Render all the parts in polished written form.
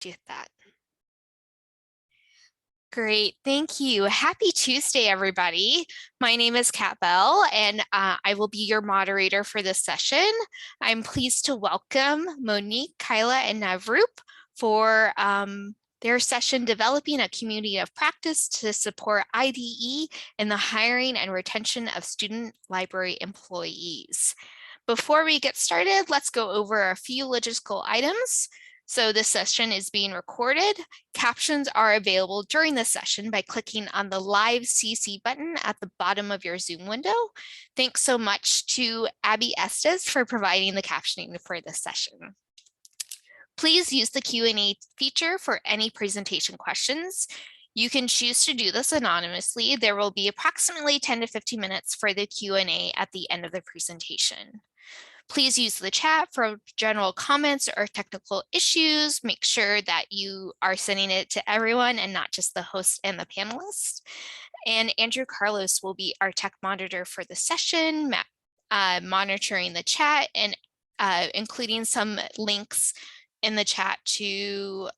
do that. Great, thank you. Happy Tuesday, everybody. My name is Kat Bell, and I will be your moderator for this session. I'm pleased to welcome Monique, Kyla, and Navroop for their session, Developing a Community of Practice to Support IDE in the Hiring and Retention of Student Library Employees. Before we get started, let's go over a few logistical items. So this session is being recorded. Captions are available during the session by clicking on the Live CC button at the bottom of your Zoom window. Thanks so much to Abby Estes for providing the captioning for this session. Please use the Q&A feature for any presentation questions. You can choose to do this anonymously. There will be approximately 10 to 15 minutes for the Q&A at the end of the presentation. Please use the chat for general comments or technical issues. Make sure that you are sending it to everyone and not just the host and the panelists. And Andrew Carlos will be our tech monitor for the session, monitoring the chat and including some links in the chat to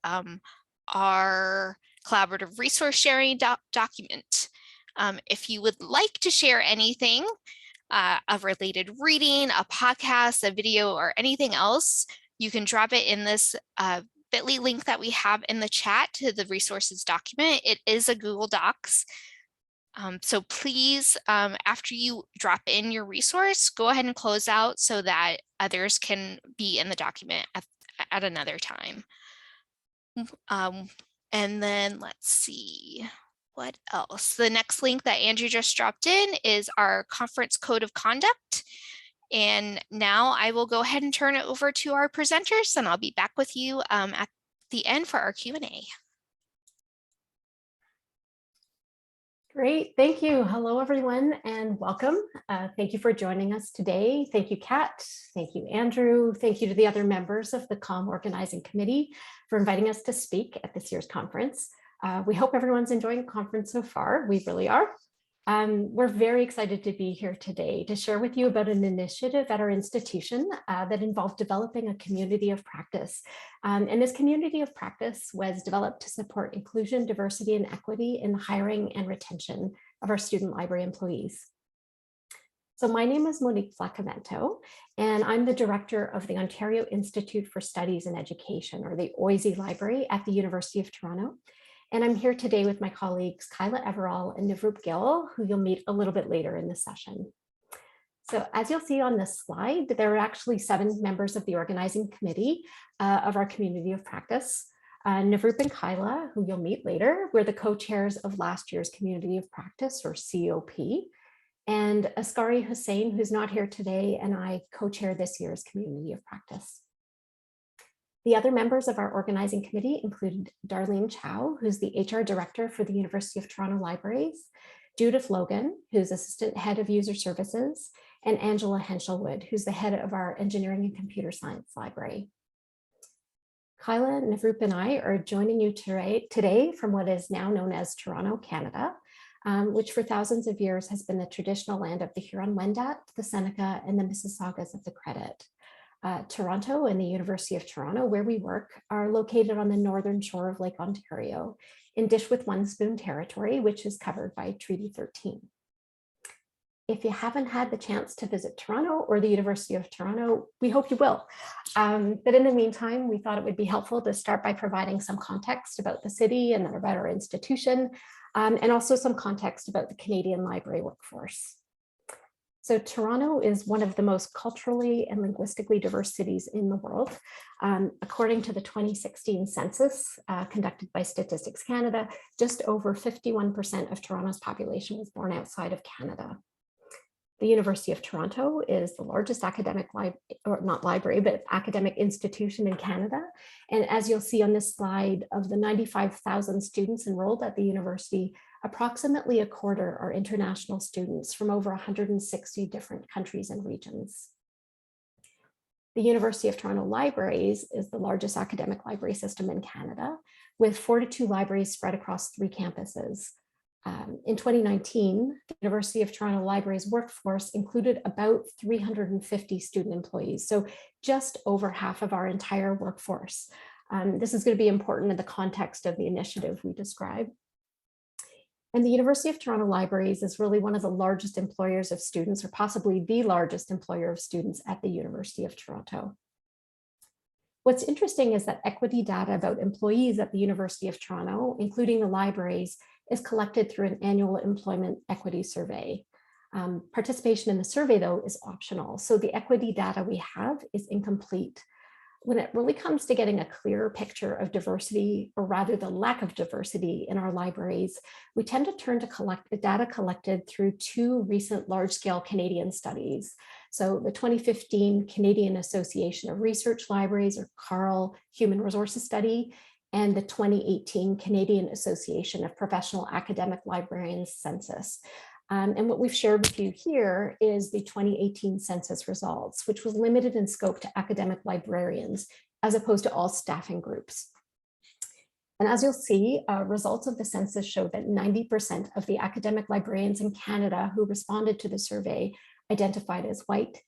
our collaborative resource sharing document. If you would like to share anything, a related reading, a podcast, a video, or anything else, you can drop it in this bit.ly link that we have in the chat to the resources document. It is a Google Docs. So please, after you drop in your resource, go ahead and close out so that others can be in the document at another time. And then let's see. What else? The next link that Andrew just dropped in is our conference code of conduct. And now I will go ahead and turn it over to our presenters, and I'll be back with you at the end for our Q&A. Great, thank you. Hello, everyone, and welcome. Thank you for joining us today. Thank you, Kat. Thank you, Andrew. Thank you to the other members of the COM Organizing Committee for inviting us to speak at this year's conference. We hope everyone's enjoying the conference so far. We really are. We're very excited to be here today to share with you about an initiative at our institution that involved developing a community of practice. And this community of practice was developed to support inclusion, diversity, and equity in the hiring and retention of our student library employees. So my name is Monique Flaccavento, and I'm the director of the Ontario Institute for Studies in Education, or the OISE Library at the University of Toronto. And I'm here today with my colleagues, Kyla, Everall, and Navroop Gill, who you'll meet a little bit later in the session. So as you'll see on this slide, there are actually 7 members of the organizing committee of our community of practice. Navroop and Kyla, who you'll meet later, were the co-chairs of last year's community of practice, or COP. And Askari Hussain, who's not here today, and I co-chair this year's community of practice. The other members of our organizing committee included Darlene Chow, who's the HR director for the University of Toronto Libraries, Judith Logan, who's assistant head of user services, and Angela Henshelwood, who's the head of our engineering and computer science library. Kyla, Navroop, and I are joining you today from what is now known as Toronto, Canada, which for thousands of years has been the traditional land of the Huron-Wendat, the Seneca, and the Mississaugas of the Credit. Toronto and the University of Toronto, where we work, are located on the northern shore of Lake Ontario in Dish with One Spoon territory, which is covered by Treaty 13. If you haven't had the chance to visit Toronto or the University of Toronto, we hope you will. But in the meantime, we thought it would be helpful to start by providing some context about the city and about our institution, and also some context about the Canadian library workforce. So Toronto is one of the most culturally and linguistically diverse cities in the world. According to the 2016 census conducted by Statistics Canada, just over 51% of Toronto's population was born outside of Canada. The University of Toronto is the largest academic academic institution in Canada. And as you'll see on this slide, of the 95,000 students enrolled at the university, approximately a quarter are international students from over 160 different countries and regions. The University of Toronto Libraries is the largest academic library system in Canada, with 42 libraries spread across 3 campuses. In 2019, the University of Toronto Libraries workforce included about 350 student employees, so just over half of our entire workforce. This is going to be important in the context of the initiative we describe. And the University of Toronto Libraries is really one of the largest employers of students, or possibly the largest employer of students at the University of Toronto. What's interesting is that equity data about employees at the University of Toronto, including the libraries, is collected through an annual employment equity survey. Participation in the survey, though, is optional, so the equity data we have is incomplete. When it really comes to getting a clearer picture of diversity, or rather the lack of diversity in our libraries, we tend to turn to data collected through two recent large-scale Canadian studies. So the 2015 Canadian Association of Research Libraries, or CARL, Human Resources Study, and the 2018 Canadian Association of Professional Academic Librarians census. And what we've shared with you here is the 2018 census results, which was limited in scope to academic librarians, as opposed to all staffing groups. And as you'll see, results of the census show that 90% of the academic librarians in Canada who responded to the survey identified as white,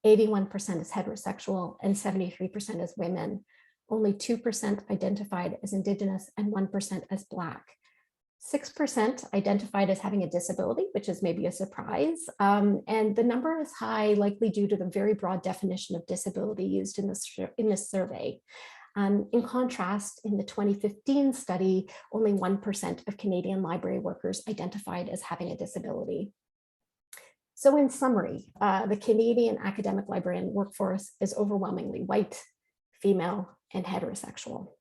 81% as heterosexual, and 73% as women. Only 2% identified as Indigenous and 1% as Black. 6% identified as having a disability, which is maybe a surprise. And the number is high, likely due to the very broad definition of disability used in this survey. In contrast, in the 2015 study, only 1% of Canadian library workers identified as having a disability. So in summary, the Canadian academic librarian workforce is overwhelmingly white, female, and heterosexual.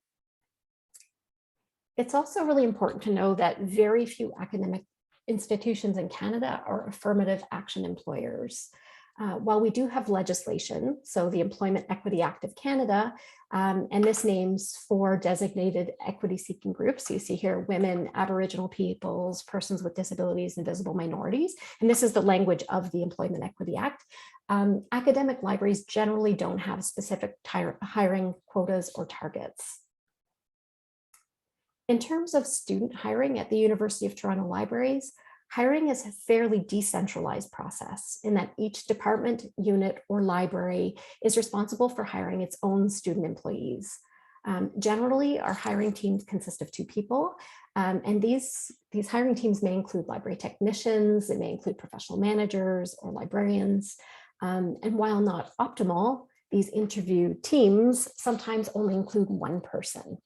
It's also really important to know that very few academic institutions in Canada are affirmative action employers. While we do have legislation, so the Employment Equity Act of Canada, and this names 4 designated equity-seeking groups. You see here women, Aboriginal peoples, persons with disabilities, and visible minorities. And this is the language of the Employment Equity Act. Academic libraries generally don't have specific hiring quotas or targets. In terms of student hiring at the University of Toronto Libraries, hiring is a fairly decentralized process in that each department, unit, or library is responsible for hiring its own student employees. Generally, our hiring teams consist of 2 people, and these hiring teams may include library technicians, it may include professional managers or librarians, and while not optimal, these interview teams sometimes only include 1 person.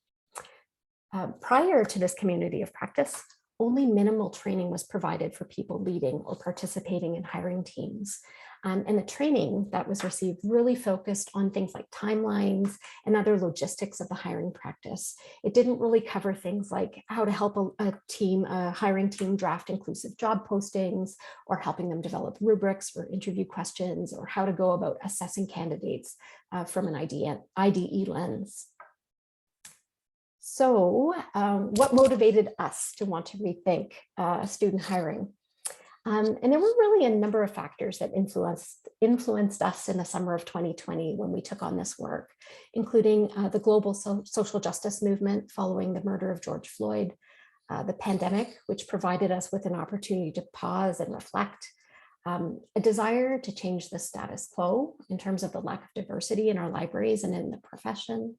Prior to this community of practice, only minimal training was provided for people leading or participating in hiring teams. And the training that was received really focused on things like timelines and other logistics of the hiring practice. It didn't really cover things like how to help a hiring team draft inclusive job postings, or helping them develop rubrics for interview questions, or how to go about assessing candidates from an IDE lens. So what motivated us to want to rethink student hiring? And there were really a number of factors that influenced us in the summer of 2020 when we took on this work, including the global social justice movement following the murder of George Floyd, the pandemic, which provided us with an opportunity to pause and reflect, a desire to change the status quo in terms of the lack of diversity in our libraries and in the profession.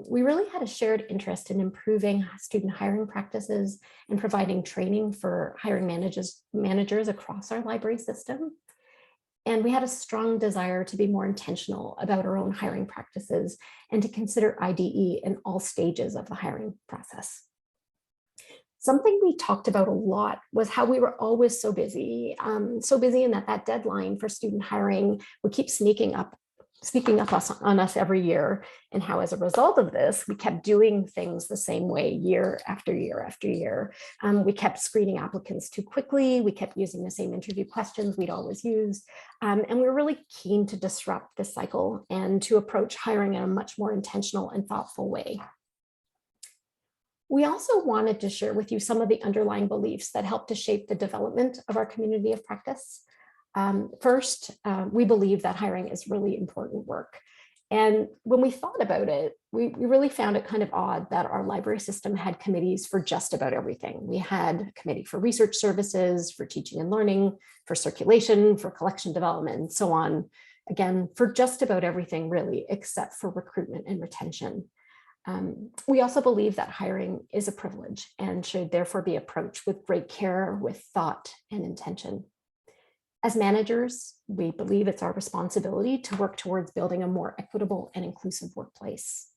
We really had a shared interest in improving student hiring practices and providing training for hiring managers across our library system. And we had a strong desire to be more intentional about our own hiring practices and to consider IDE in all stages of the hiring process. Something we talked about a lot was how we were always so busy in that deadline for student hiring would keep sneaking up on us every year, and how as a result of this, we kept doing things the same way year after year after year. We kept screening applicants too quickly, we kept using the same interview questions we'd always used, and we were really keen to disrupt this cycle and to approach hiring in a much more intentional and thoughtful way. We also wanted to share with you some of the underlying beliefs that helped to shape the development of our community of practice. First, we believe that hiring is really important work. And when we thought about it, we really found it kind of odd that our library system had committees for just about everything. We had a committee for research services, for teaching and learning, for circulation, for collection development, and so on. Again, for just about everything really, except for recruitment and retention. We also believe that hiring is a privilege and should therefore be approached with great care, with thought and intention. As managers, we believe it's our responsibility to work towards building a more equitable and inclusive workplace.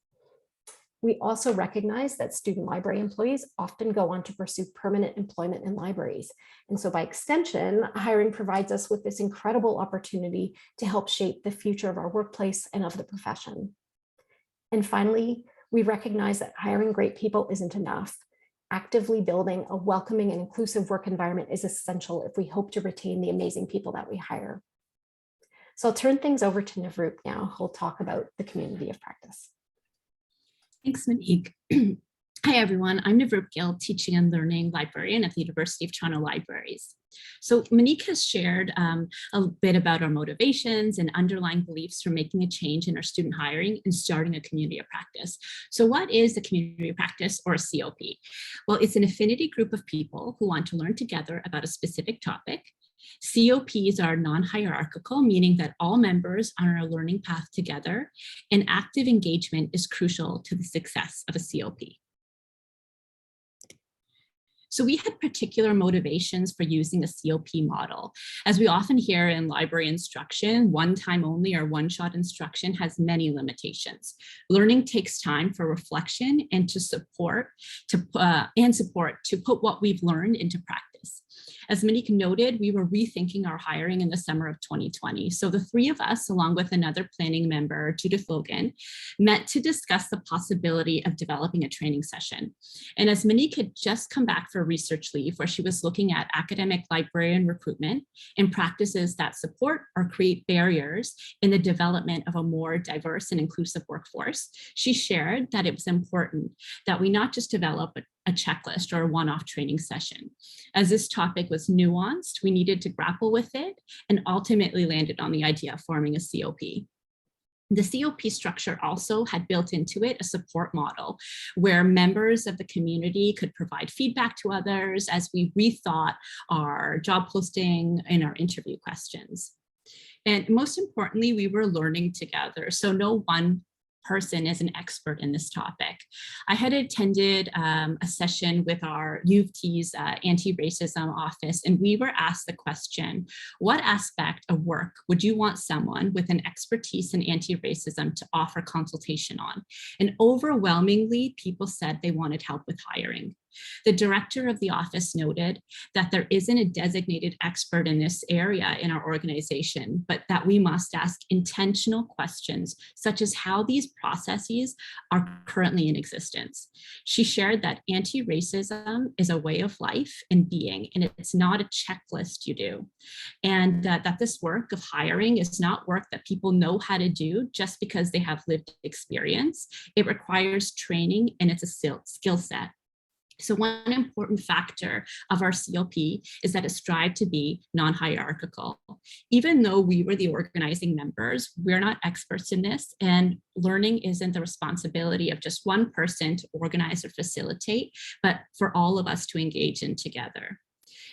We also recognize that student library employees often go on to pursue permanent employment in libraries. And so by extension, hiring provides us with this incredible opportunity to help shape the future of our workplace and of the profession. And finally, we recognize that hiring great people isn't enough. Actively building a welcoming and inclusive work environment is essential if we hope to retain the amazing people that we hire. So I'll turn things over to Navroop now, who'll talk about the community of practice. Thanks, Monique. Hi, everyone. I'm Navroop Gill, teaching and learning librarian at the University of Toronto Libraries. So Monique has shared a bit about our motivations and underlying beliefs for making a change in our student hiring and starting a community of practice. So what is a community of practice, or a COP? Well, it's an affinity group of people who want to learn together about a specific topic. COPs are non-hierarchical, meaning that all members are on a learning path together, and active engagement is crucial to the success of a COP. So we had particular motivations for using a COP model. As we often hear in library instruction, one time only or one-shot instruction has many limitations. Learning takes time for reflection and support to put what we've learned into practice. As Monique noted, we were rethinking our hiring in the summer of 2020. So the three of us, along with another planning member, Judith Logan, met to discuss the possibility of developing a training session. And as Monique had just come back for research leave, where she was looking at academic librarian recruitment and practices that support or create barriers in the development of a more diverse and inclusive workforce, she shared that it was important that we not just develop a checklist or a one-off training session. As this topic was nuanced, we needed to grapple with it and ultimately landed on the idea of forming a COP. The COP structure also had built into it a support model where members of the community could provide feedback to others as we rethought our job posting and our interview questions. And most importantly, we were learning together. So no one person is an expert in this topic. I had attended a session with our U of T's anti-racism office, and we were asked the question, what aspect of work would you want someone with an expertise in anti-racism to offer consultation on? And overwhelmingly, people said they wanted help with hiring. The director of the office noted that there isn't a designated expert in this area in our organization, but that we must ask intentional questions, such as how these processes are currently in existence. She shared that anti-racism is a way of life and being, and it's not a checklist you do. And that this work of hiring is not work that people know how to do just because they have lived experience. It requires training, and it's a skill set. So one important factor of our COP is that it strived to be non-hierarchical. Even though we were the organizing members, we're not experts in this, and learning isn't the responsibility of just one person to organize or facilitate, but for all of us to engage in together.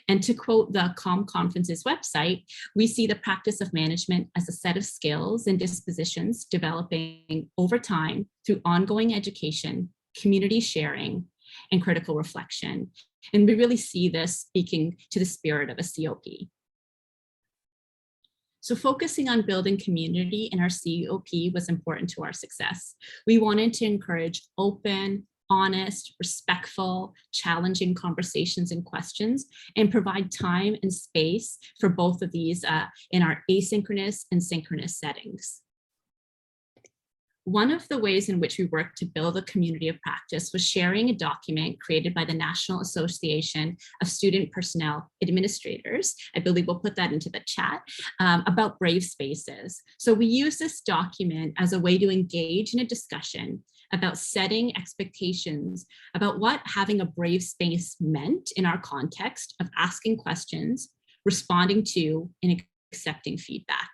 And to quote the COM Conference's website, we see the practice of management as a set of skills and dispositions developing over time through ongoing education, community sharing, and critical reflection. And we really see this speaking to the spirit of a COP. So focusing on building community in our COP was important to our success. We wanted to encourage open, honest, respectful, challenging conversations and questions, and provide time and space for both of these in our asynchronous and synchronous settings. One of the ways in which we worked to build a community of practice was sharing a document created by the National Association of Student Personnel Administrators. I believe we'll put that into the chat, about brave spaces. So we use this document as a way to engage in a discussion about setting expectations about what having a brave space meant in our context of asking questions, responding to, and accepting feedback.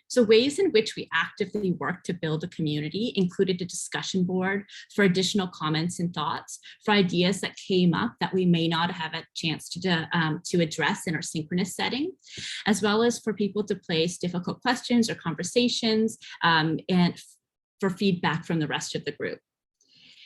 So ways in which we actively work to build a community included a discussion board for additional comments and thoughts, for ideas that came up that we may not have a chance to address in our synchronous setting, as well as for people to place difficult questions or conversations, and for feedback from the rest of the group.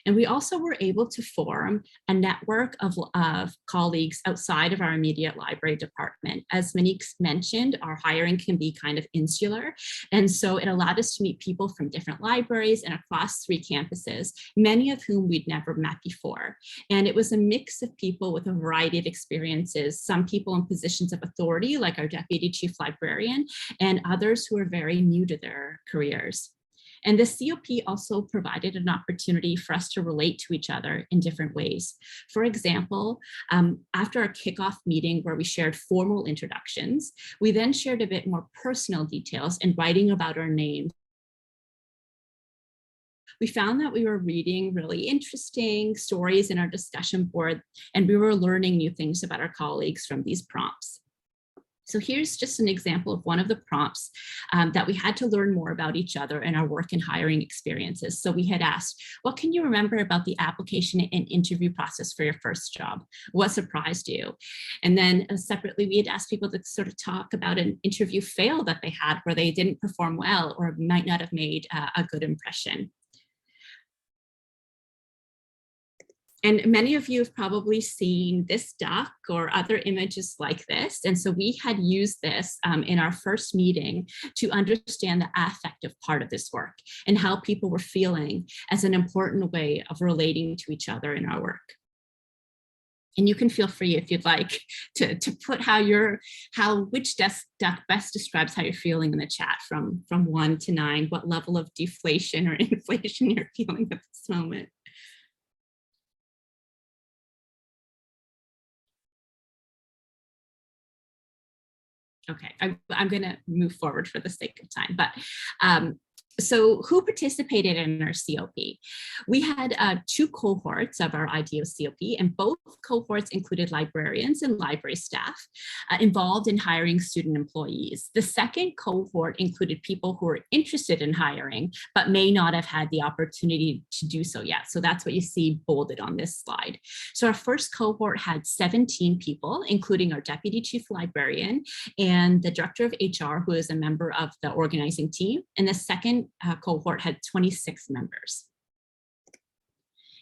And we also were able to form a network of colleagues outside of our immediate library department. As Monique mentioned, our hiring can be kind of insular. And so it allowed us to meet people from different libraries and across 3 campuses, many of whom we'd never met before. And it was a mix of people with a variety of experiences, some people in positions of authority, like our deputy chief librarian, and others who are very new to their careers. And the COP also provided an opportunity for us to relate to each other in different ways. For example, after our kickoff meeting where we shared formal introductions, we then shared a bit more personal details and writing about our names. We found that we were reading really interesting stories in our discussion board, and we were learning new things about our colleagues from these prompts. So here's just an example of one of the prompts that we had to learn more about each other and our work and hiring experiences. So we had asked, what can you remember about the application and interview process for your first job? What surprised you? And then separately, we had asked people to sort of talk about an interview fail that they had where they didn't perform well or might not have made a good impression. And many of you have probably seen this duck or other images like this. And so we had used this in our first meeting to understand the affective part of this work and how people were feeling as an important way of relating to each other in our work. And you can feel free, if you'd like, to put which duck best describes how you're feeling in the chat from 1 to 9, what level of deflation or inflation you're feeling at this moment. Okay, I'm going to move forward for the sake of time, but so who participated in our COP? We had 2 cohorts of our IDE COP, and both cohorts included librarians and library staff involved in hiring student employees. The second cohort included people who were interested in hiring, but may not have had the opportunity to do so yet. So that's what you see bolded on this slide. So our first cohort had 17 people, including our deputy chief librarian and the director of HR, who is a member of the organizing team. And the second cohort had 26 members.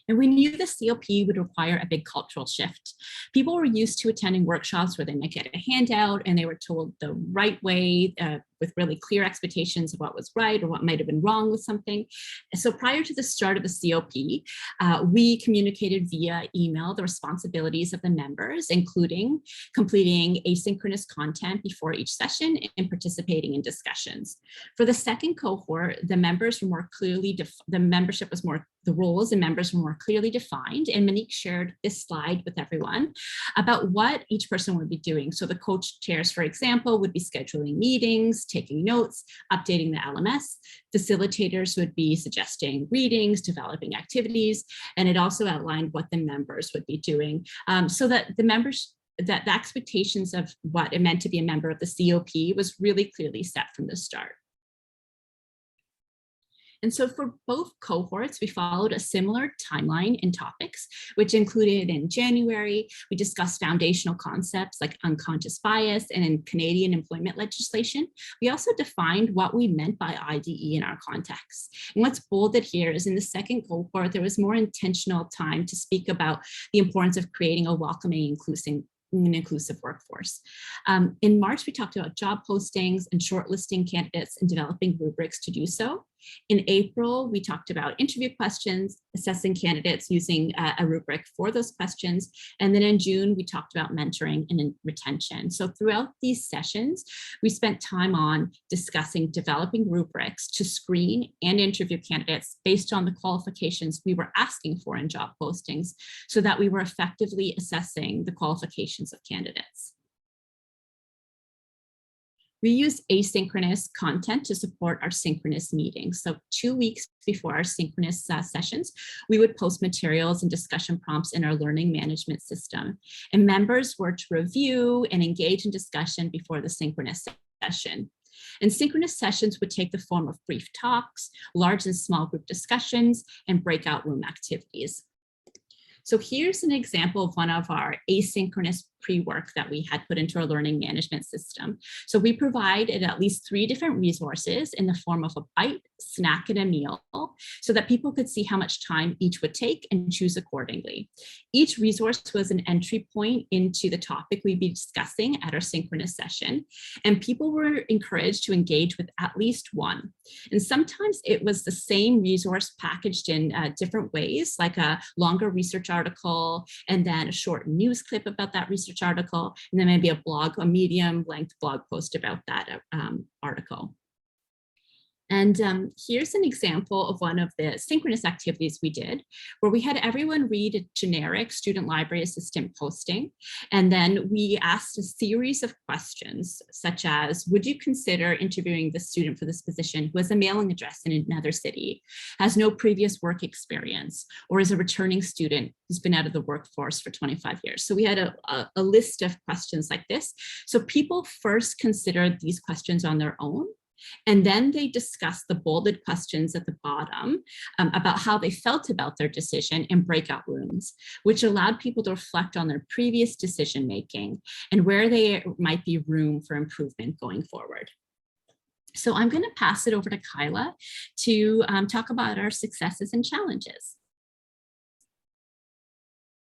And we knew the COP would require a big cultural shift. People were used to attending workshops where they might get a handout and they were told the right way with really clear expectations of what was right or what might have been wrong with something. So prior to the start of the COP, we communicated via email the responsibilities of the members, including completing asynchronous content before each session and participating in discussions. For the second cohort, the members were more clearly, the roles and members were more clearly defined, and Monique shared this slide with everyone about what each person would be doing. So the co-chairs, for example, would be scheduling meetings, taking notes, updating the LMS. Facilitators would be suggesting readings, developing activities, and it also outlined what the members would be doing so that the members, that the expectations of what it meant to be a member of the COP was really clearly set from the start. And so for both cohorts, we followed a similar timeline in topics, which included in January, we discussed foundational concepts like unconscious bias and in Canadian employment legislation. We also defined what we meant by IDE in our context. And what's bolded here is in the second cohort, there was more intentional time to speak about the importance of creating a welcoming, inclusive workforce. In March, we talked about job postings and shortlisting candidates and developing rubrics to do so. In April, we talked about interview questions, assessing candidates using a rubric for those questions. And then in June, we talked about mentoring and retention. So throughout these sessions, we spent time on discussing developing rubrics to screen and interview candidates based on the qualifications we were asking for in job postings so that we were effectively assessing the qualifications of candidates. We use asynchronous content to support our synchronous meetings. So 2 weeks before our synchronous sessions, we would post materials and discussion prompts in our learning management system. And members were to review and engage in discussion before the synchronous session. And synchronous sessions would take the form of brief talks, large and small group discussions, and breakout room activities. So here's an example of one of our asynchronous pre-work that we had put into our learning management system. So we provided at least 3 different resources in the form of a bite, snack, and a meal, so that people could see how much time each would take and choose accordingly. Each resource was an entry point into the topic we'd be discussing at our synchronous session, and people were encouraged to engage with at least one. And sometimes it was the same resource packaged in different ways, like a longer research article, and then a short news clip about that research article, and then maybe a medium-length blog post about that article. And here's an example of one of the synchronous activities we did, where we had everyone read a generic student library assistant posting. And then we asked a series of questions, such as, would you consider interviewing the student for this position who has a mailing address in another city, has no previous work experience, or is a returning student who's been out of the workforce for 25 years? So we had a list of questions like this. So people first considered these questions on their own, and then they discussed the bolded questions at the bottom about how they felt about their decision in breakout rooms, which allowed people to reflect on their previous decision-making and where there might be room for improvement going forward. So I'm going to pass it over to Kyla to talk about our successes and challenges.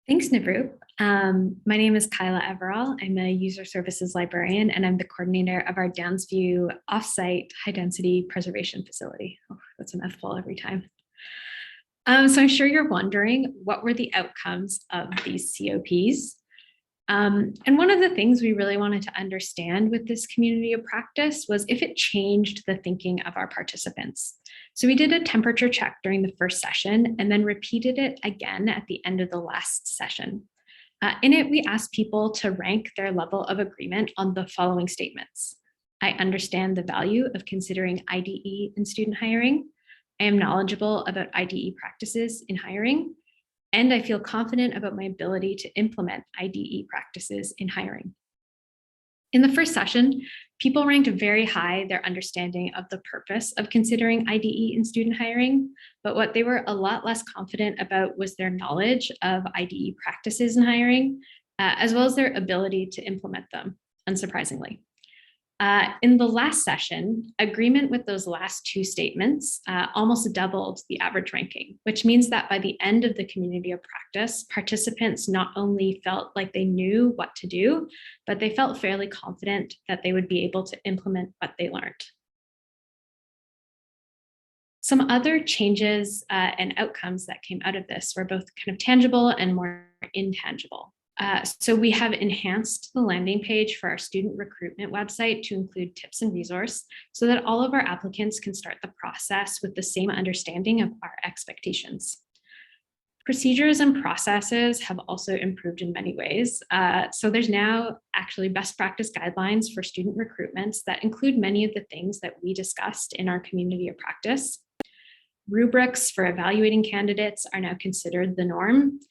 Thanks, Navroop. My name is Kyla Everall. I'm a user services librarian, and I'm the coordinator of our Downsview offsite high-density preservation facility. Oh, that's a mouthful every time. So I'm sure you're wondering, what were the outcomes of these COPs? And one of the things we really wanted to understand with this community of practice was if it changed the thinking of our participants. So we did a temperature check during the first session and then repeated it again at the end of the last session. In it, we asked people to rank their level of agreement on the following statements. I understand the value of considering IDE in student hiring. I am knowledgeable about IDE practices in hiring. And I feel confident about my ability to implement IDE practices in hiring. In the first session, people ranked very high their understanding of the purpose of considering IDE in student hiring, but what they were a lot less confident about was their knowledge of IDE practices in hiring, as well as their ability to implement them, unsurprisingly. In the last session, agreement with those last 2 statements almost doubled the average ranking, which means that by the end of the community of practice, participants not only felt like they knew what to do, but they felt fairly confident that they would be able to implement what they learned. Some other changes and outcomes that came out of this were both kind of tangible and more intangible. So we have enhanced the landing page for our student recruitment website to include tips and resource so that all of our applicants can start the process with the same understanding of our expectations. Procedures and processes have also improved in many ways. So there's now actually best practice guidelines for student recruitments that include many of the things that we discussed in our community of practice. Rubrics for evaluating candidates are now considered the norm.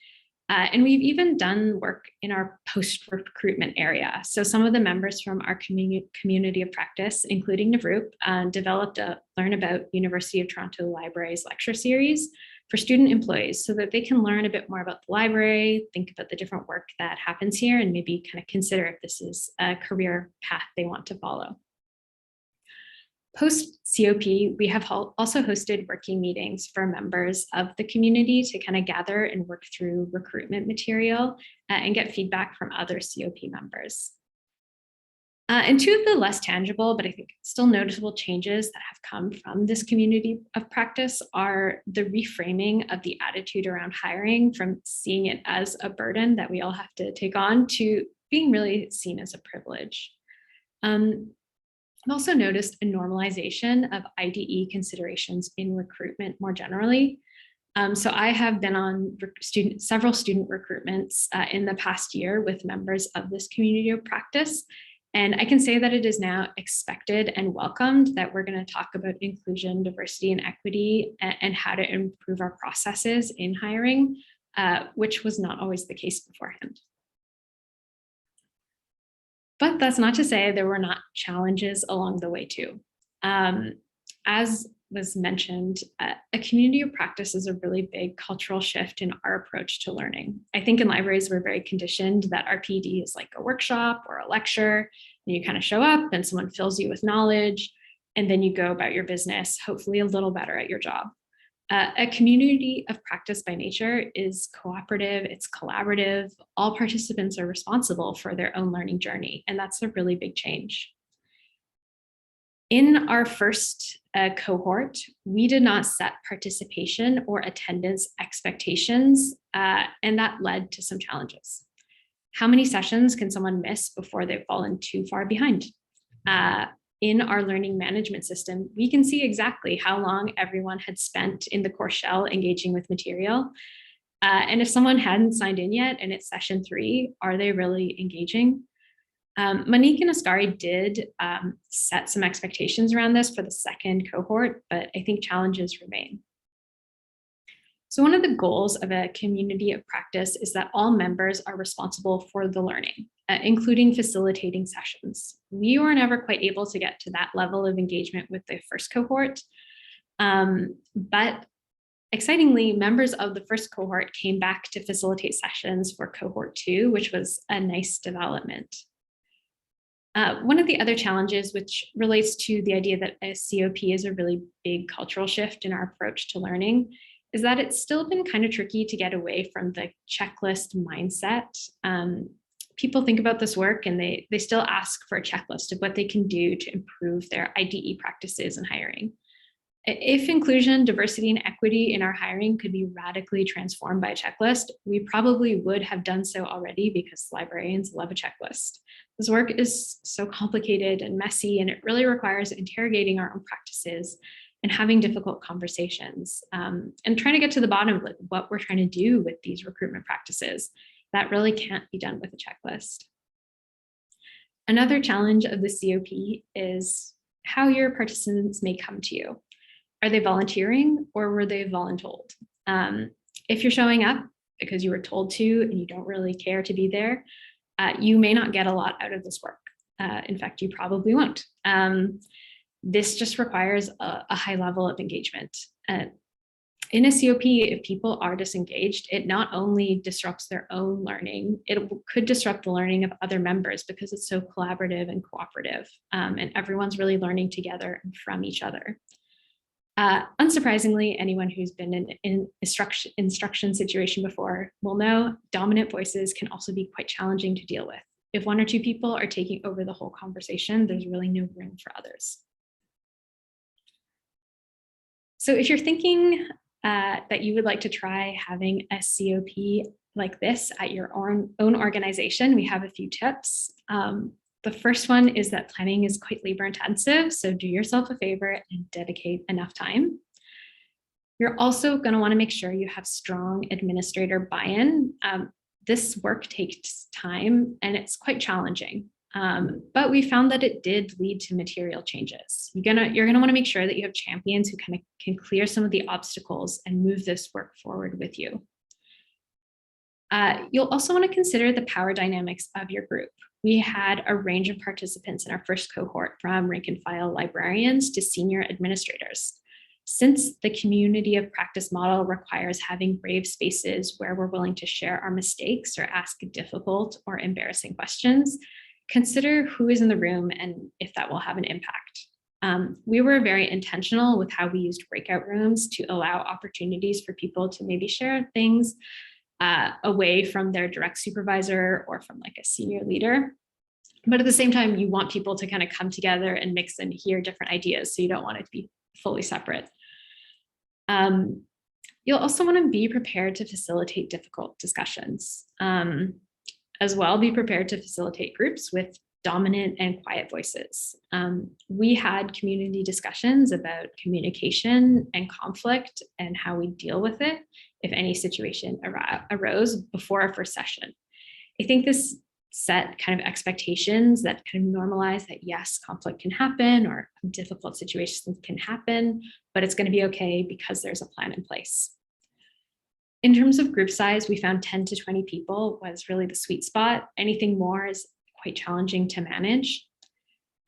And we've even done work in our post-recruitment area. So some of the members from our community of practice, including Navroop, developed a Learn About University of Toronto Libraries lecture series for student employees so that they can learn a bit more about the library, think about the different work that happens here, and maybe kind of consider if this is a career path they want to follow. Post-COP, we have also hosted working meetings for members of the community to kind of gather and work through recruitment material and get feedback from other COP members. And 2 of the less tangible, but I think still noticeable changes that have come from this community of practice are the reframing of the attitude around hiring from seeing it as a burden that we all have to take on to being really seen as a privilege. I've also noticed a normalization of IDE considerations in recruitment more generally. So I have been on several student recruitments in the past year with members of this community of practice. And I can say that it is now expected and welcomed that we're going to talk about inclusion, diversity, and equity and how to improve our processes in hiring, which was not always the case beforehand. But that's not to say there were not challenges along the way too. As was mentioned, a community of practice is a really big cultural shift in our approach to learning. I think in libraries, we're very conditioned that our PD is like a workshop or a lecture, and you kind of show up and someone fills you with knowledge, and then you go about your business, hopefully a little better at your job. A community of practice by nature is cooperative, it's collaborative, all participants are responsible for their own learning journey, and that's a really big change. In our first cohort, we did not set participation or attendance expectations, and that led to some challenges. How many sessions can someone miss before they've fallen too far behind? In our learning management system, we can see exactly how long everyone had spent in the course shell engaging with material. And if someone hadn't signed in yet and it's session 3, are they really engaging? Monique and Ascari did set some expectations around this for the second cohort, but I think challenges remain. So one of the goals of a community of practice is that all members are responsible for the learning, including facilitating sessions. We were never quite able to get to that level of engagement with the first cohort, but excitingly, members of the first cohort came back to facilitate sessions for cohort 2, which was a nice development. One of the other challenges, which relates to the idea that a COP is a really big cultural shift in our approach to learning, is that it's still been kind of tricky to get away from the checklist mindset. People think about this work and they still ask for a checklist of what they can do to improve their IDE practices in hiring. If inclusion, diversity, and equity in our hiring could be radically transformed by a checklist, we probably would have done so already because librarians love a checklist. This work is so complicated and messy, and it really requires interrogating our own practices and having difficult conversations and trying to get to the bottom of like what we're trying to do with these recruitment practices. That really can't be done with a checklist. Another challenge of the COP is how your participants may come to you. Are they volunteering or were they voluntold? If you're showing up because you were told to and you don't really care to be there, you may not get a lot out of this work. In fact, you probably won't. This just requires a high level of engagement. In a COP, if people are disengaged, it not only disrupts their own learning, it could disrupt the learning of other members because it's so collaborative and cooperative, and everyone's really learning together and from each other. Unsurprisingly, anyone who's been in an instruction situation before will know dominant voices can also be quite challenging to deal with. If 1 or 2 people are taking over the whole conversation, there's really no room for others. So if you're thinking that you would like to try having a COP like this at your own organization, we have a few tips. The first one is that planning is quite labor intensive, so do yourself a favor and dedicate enough time. You're also going to want to make sure you have strong administrator buy-in. This work takes time and it's quite challenging, but we found that it did lead to material changes. You're gonna want to make sure that you have champions who can clear some of the obstacles and move this work forward with you. You'll also want to consider the power dynamics of your group. We had a range of participants in our first cohort, from rank and file librarians to senior administrators. Since the community of practice model requires having brave spaces where we're willing to share our mistakes or ask difficult or embarrassing questions, consider who is in the room and if that will have an impact. We were very intentional with how we used breakout rooms to allow opportunities for people to maybe share things away from their direct supervisor or from like a senior leader. But at the same time, you want people to kind of come together and mix and hear different ideas. So you don't want it to be fully separate. You'll also want to be prepared to facilitate difficult discussions. As well, be prepared to facilitate groups with dominant and quiet voices. We had community discussions about communication and conflict and how we deal with it if any situation arose before our first session. I think this set kind of expectations that kind of normalize that yes, conflict can happen or difficult situations can happen, but it's going to be okay because there's a plan in place. In terms of group size, we found 10 to 20 people was really the sweet spot. Anything more is quite challenging to manage.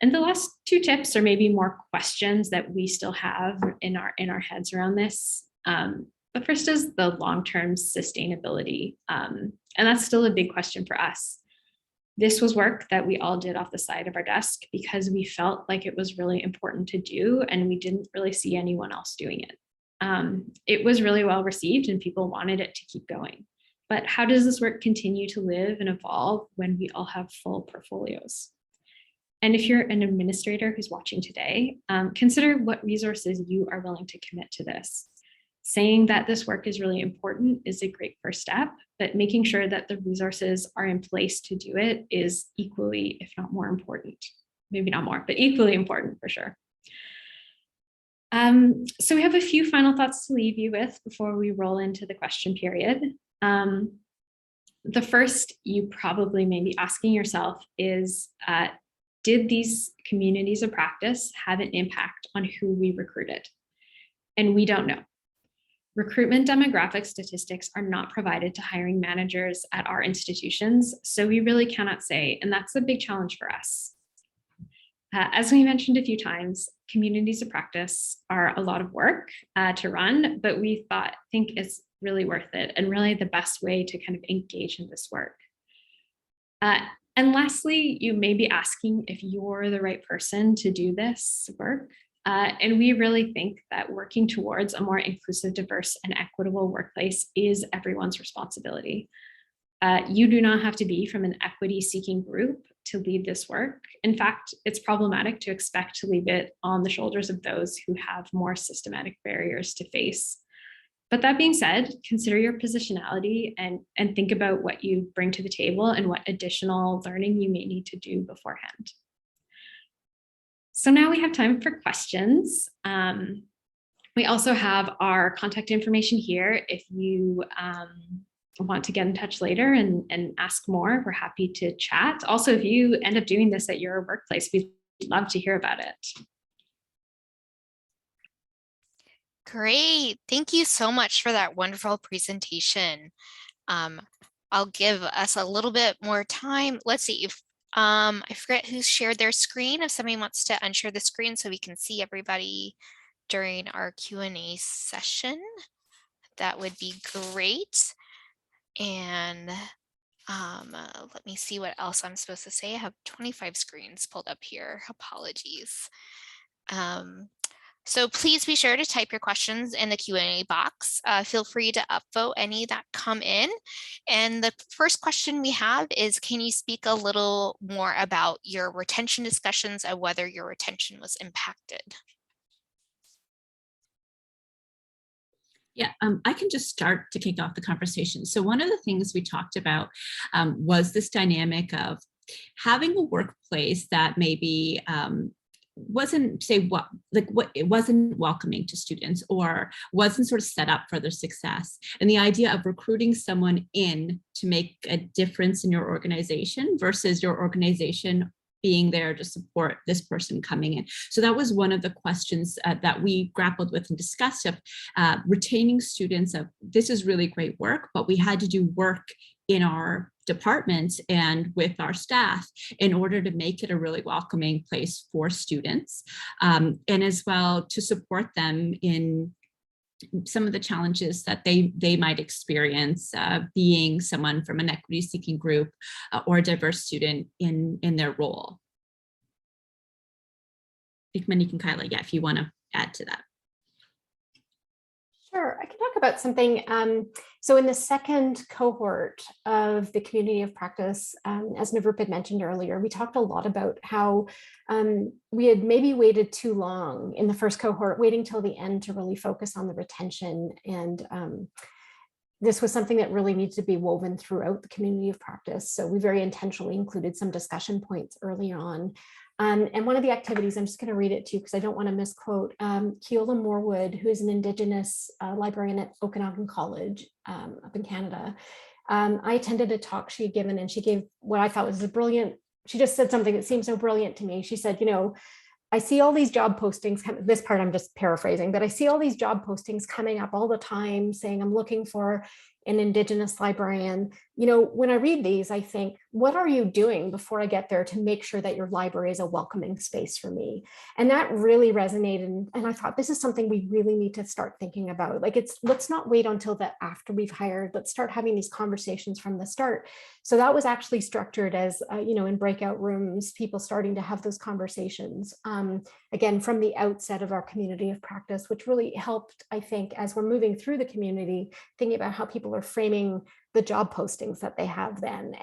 And the last two tips are maybe more questions that we still have in our heads around this. The first is the long-term sustainability. And that's still a big question for us. This was work that we all did off the side of our desk because we felt like it was really important to do, and we didn't really see anyone else doing it. It was really well received and people wanted it to keep going. But how does this work continue to live and evolve when we all have full portfolios? And if you're an administrator who's watching today, consider what resources you are willing to commit to this. Saying that this work is really important is a great first step, but making sure that the resources are in place to do it is equally, if not more important. Maybe not more, but equally important for sure. So we have a few final thoughts to leave you with before we roll into the question period. The first you probably may be asking yourself is, did these communities of practice have an impact on who we recruited? And we don't know. Recruitment demographic statistics are not provided to hiring managers at our institutions, so we really cannot say, and that's a big challenge for us. As we mentioned a few times, communities of practice are a lot of work to run, but we think it's really worth it and really the best way to kind of engage in this work. And lastly, you may be asking if you're the right person to do this work. And we really think that working towards a more inclusive, diverse, and equitable workplace is everyone's responsibility. You do not have to be from an equity-seeking group to lead this work. In fact, it's problematic to expect to leave it on the shoulders of those who have more systematic barriers to face. But that being said, consider your positionality and think about what you bring to the table and what additional learning you may need to do beforehand. So now we have time for questions. We also have our contact information here. If you want to get in touch later and ask more, we're happy to chat. Also, if you end up doing this at your workplace, we'd love to hear about it. Great. Thank you so much for that wonderful presentation. I'll give us a little bit more time. Let's see if I forget who shared their screen. If somebody wants to unshare the screen so we can see everybody during our Q&A session, that would be great. And let me see what else I'm supposed to say. I have 25 screens pulled up here. Apologies. So please be sure to type your questions in the Q&A box. Feel free to upvote any that come in. And the first question we have is, can you speak a little more about your retention discussions and whether your retention was impacted? Yeah, I can just start to kick off the conversation. So one of the things we talked about was this dynamic of having a workplace that maybe wasn't it wasn't welcoming to students or wasn't sort of set up for their success. And the idea of recruiting someone in to make a difference in your organization versus your organization being there to support this person coming in. So that was one of the questions that we grappled with and discussed of retaining students of, this is really great work, but we had to do work in our departments and with our staff in order to make it a really welcoming place for students, and as well to support them in some of the challenges that they might experience being someone from an equity-seeking group or a diverse student in their role. I think Monique and Kyla, yeah, if you want to add to that. Sure, I can talk about something. So in the second cohort of the community of practice, as Navroop had mentioned earlier, we talked a lot about how we had maybe waited too long in the first cohort, waiting till the end to really focus on the retention. And this was something that really needs to be woven throughout the community of practice. So we very intentionally included some discussion points early on. And one of the activities, I'm just going to read it to you because I don't want to misquote, Kyla Morwood, who is an Indigenous librarian at Okanagan College up in Canada. I attended a talk she had given, and she gave what I thought was a brilliant, she just said something that seemed so brilliant to me. She said, you know, I see all these job postings, this part I'm just paraphrasing, but I see all these job postings coming up all the time saying I'm looking for an Indigenous librarian. when I read these, I think, what are you doing before I get there to make sure that your library is a welcoming space for me? And that really resonated. And I thought, this is something we really need to start thinking about. Like, let's not wait until after we've hired, let's start having these conversations from the start. So that was actually structured as, in breakout rooms, people starting to have those conversations, again, from the outset of our community of practice, which really helped, I think, as we're moving through the community, thinking about how people are framing the job postings that they have then.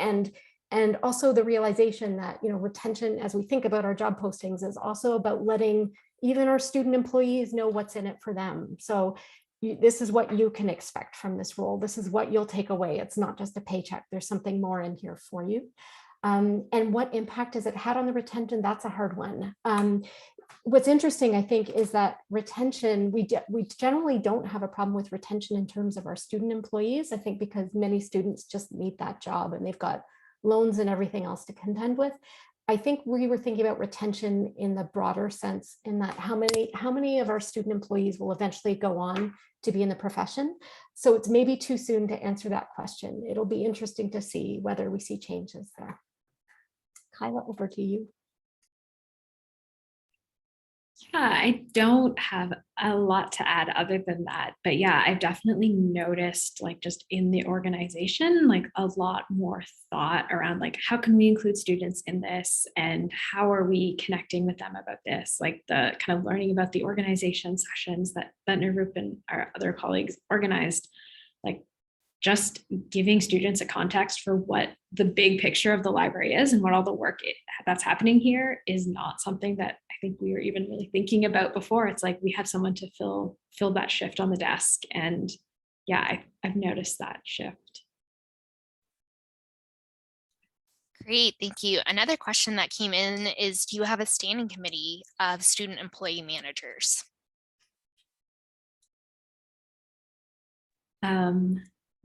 And also the realization that, retention, as we think about our job postings, is also about letting even our student employees know what's in it for them. So this is what you can expect from this role. This is what you'll take away. It's not just a paycheck. There's something more in here for you. And what impact has it had on the retention? That's a hard one. What's interesting, I think, is that retention, we generally don't have a problem with retention in terms of our student employees. I think because many students just need that job and they've got loans and everything else to contend with. I think we were thinking about retention in the broader sense, in that how many of our student employees will eventually go on to be in the profession. So it's maybe too soon to answer that question. It'll be interesting to see whether we see changes there. Kyla, over to you. Yeah, I don't have a lot to add other than that. But yeah, I've definitely noticed, like, just in the organization, like a lot more thought around, like, how can we include students in this and how are we connecting with them about this? Like the kind of learning about the organization sessions that Navroop and our other colleagues organized, like just giving students a context for what the big picture of the library is and what all the work that's happening here is not something that I think we were even really thinking about before. It's like we have someone to fill that shift on the desk. And yeah, I've noticed that shift. Great, thank you. Another question that came in is, do you have a standing committee of student employee managers?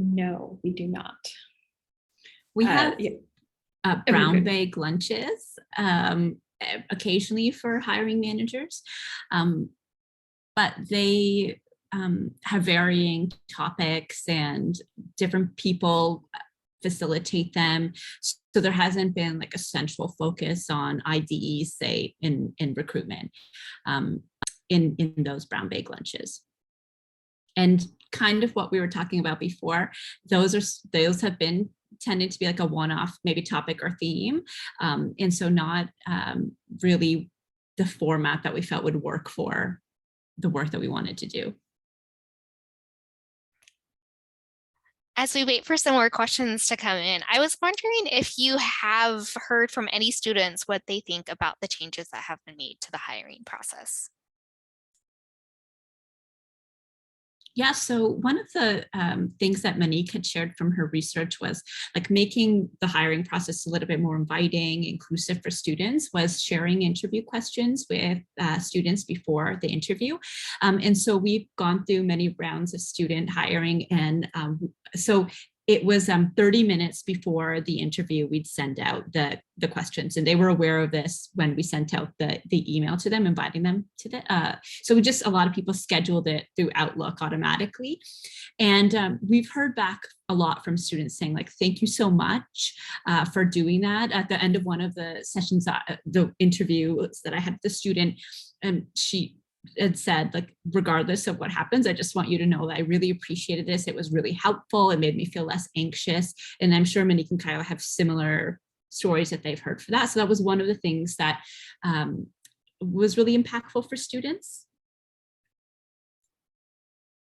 No, we do not. We have brown bag lunches occasionally for hiring managers, but they have varying topics and different people facilitate them. So there hasn't been like a central focus on IDE, say in recruitment, in those brown bag lunches. And kind of what we were talking about before, those have been tended to be like a one-off, maybe topic or theme. And so not really the format that we felt would work for the work that we wanted to do. As we wait for some more questions to come in, I was wondering if you have heard from any students what they think about the changes that have been made to the hiring process. Yeah, so one of the things that Monique had shared from her research was like making the hiring process a little bit more inviting, inclusive for students, was sharing interview questions with students before the interview. And so we've gone through many rounds of student hiring. And so it was 30 minutes before the interview, we'd send out the questions, and they were aware of this when we sent out the email to them, inviting them to the, so a lot of people scheduled it through Outlook automatically. And we've heard back a lot from students saying like, thank you so much for doing that. At the end of one of the sessions, the interviews that I had with the student, and she had said, like, regardless of what happens, I just want you to know that I really appreciated this. It was really helpful. It made me feel less anxious. And I'm sure Monique and Kyla have similar stories that they've heard for that. So that was one of the things that was really impactful for students.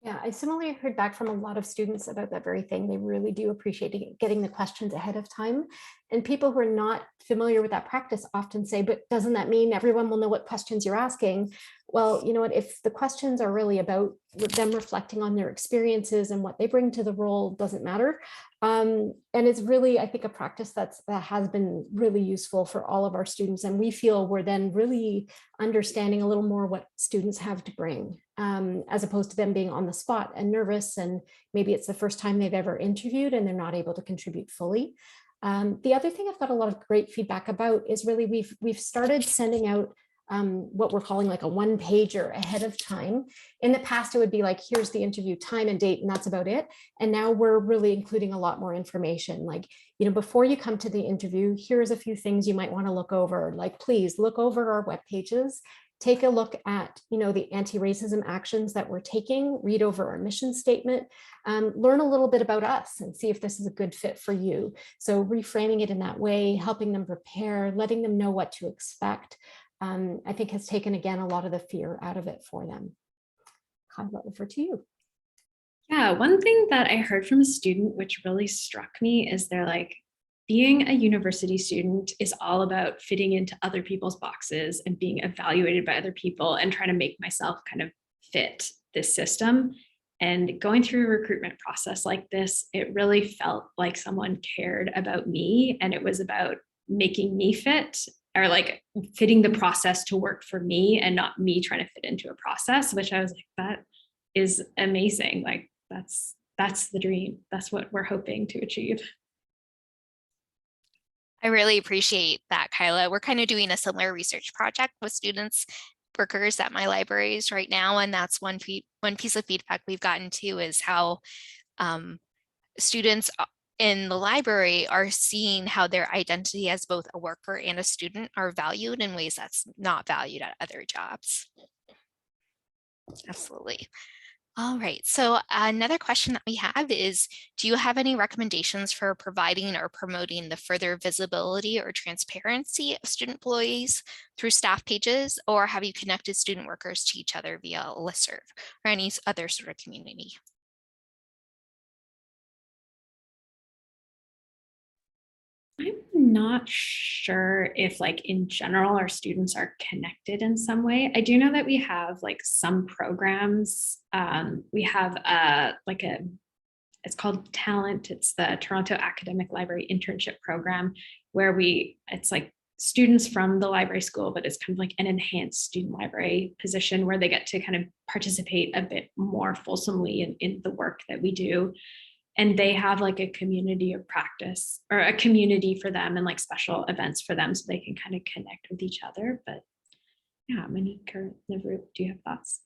Yeah, I similarly heard back from a lot of students about that very thing. They really do appreciate getting the questions ahead of time. And people who are not familiar with that practice often say, but doesn't that mean everyone will know what questions you're asking? Well, you know what, if the questions are really about them reflecting on their experiences and what they bring to the role, doesn't matter. And it's really, I think, a practice that has been really useful for all of our students. And we feel we're then really understanding a little more what students have to bring, as opposed to them being on the spot and nervous. And maybe it's the first time they've ever interviewed and they're not able to contribute fully. The other thing I've got a lot of great feedback about is really we've started sending out what we're calling like a one pager ahead of time. In the past, it would be like, here's the interview time and date, and that's about it. And now we're really including a lot more information. Like, before you come to the interview, here's a few things you might want to look over. Like, please look over our web pages. Take a look at, the anti-racism actions that we're taking, read over our mission statement, learn a little bit about us and see if this is a good fit for you. So reframing it in that way, helping them prepare, letting them know what to expect, I think has taken, again, a lot of the fear out of it for them. Kyla, over to you. Yeah, one thing that I heard from a student, which really struck me, is they're like, being a university student is all about fitting into other people's boxes and being evaluated by other people and trying to make myself kind of fit this system. And going through a recruitment process like this, it really felt like someone cared about me, and it was about making me fit, or like fitting the process to work for me and not me trying to fit into a process, which I was like, that is amazing. Like that's the dream. That's what we're hoping to achieve. I really appreciate that, Kyla. We're kind of doing a similar research project with students, workers at my libraries right now. And that's one piece of feedback we've gotten too, is how students in the library are seeing how their identity as both a worker and a student are valued in ways that's not valued at other jobs. Absolutely. All right, so another question that we have is, do you have any recommendations for providing or promoting the further visibility or transparency of student employees through staff pages, or have you connected student workers to each other via a listserv or any other sort of community? I'm not sure if like in general our students are connected in some way. I do know that we have like some programs. We have it's called Talent. It's the Toronto Academic Library Internship Program, where it's like students from the library school, but it's kind of like an enhanced student library position where they get to kind of participate a bit more fulsomely in the work that we do. And they have like a community of practice, or a community for them, and like special events for them so they can kind of connect with each other. But yeah, Monique or Navroop, do you have thoughts?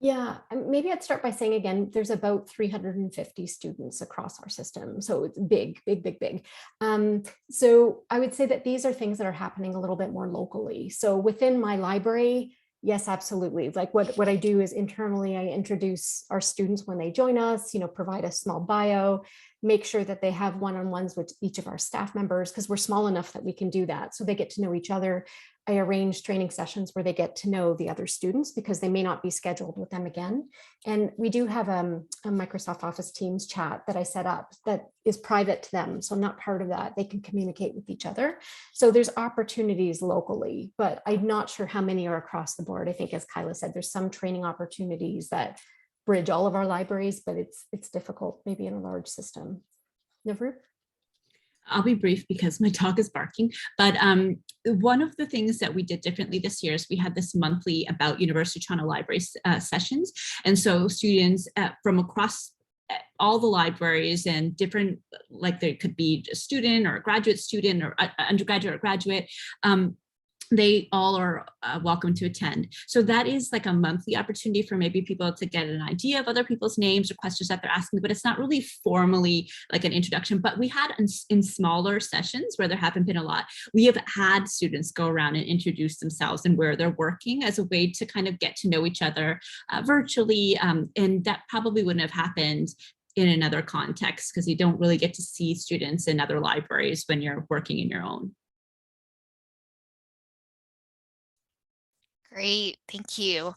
Yeah, maybe I'd start by saying, again, there's about 350 students across our system. So it's big, big, big, big. So I would say that these are things that are happening a little bit more locally. So within my library, yes, absolutely. Like what I do is internally, I introduce our students when they join us, provide a small bio, make sure that they have one-on-ones with each of our staff members, because we're small enough that we can do that. So they get to know each other. I arrange training sessions where they get to know the other students because they may not be scheduled with them again. And we do have a Microsoft Office Teams chat that I set up that is private to them. So I'm not part of that. They can communicate with each other. So there's opportunities locally, but I'm not sure how many are across the board. I think, as Kyla said, there's some training opportunities that bridge all of our libraries, but it's difficult maybe in a large system. Navroop? I'll be brief because my dog is barking, but one of the things that we did differently this year is we had this monthly About University of Toronto Library sessions. And so students from across all the libraries and different, like there could be a student or a graduate student or undergraduate or graduate, they all are welcome to attend. So that is like a monthly opportunity for maybe people to get an idea of other people's names or questions that they're asking, but it's not really formally like an introduction. But we had in smaller sessions where there haven't been a lot, we have had students go around and introduce themselves and where they're working as a way to kind of get to know each other virtually. And that probably wouldn't have happened in another context because you don't really get to see students in other libraries when you're working in your own. Great, thank you.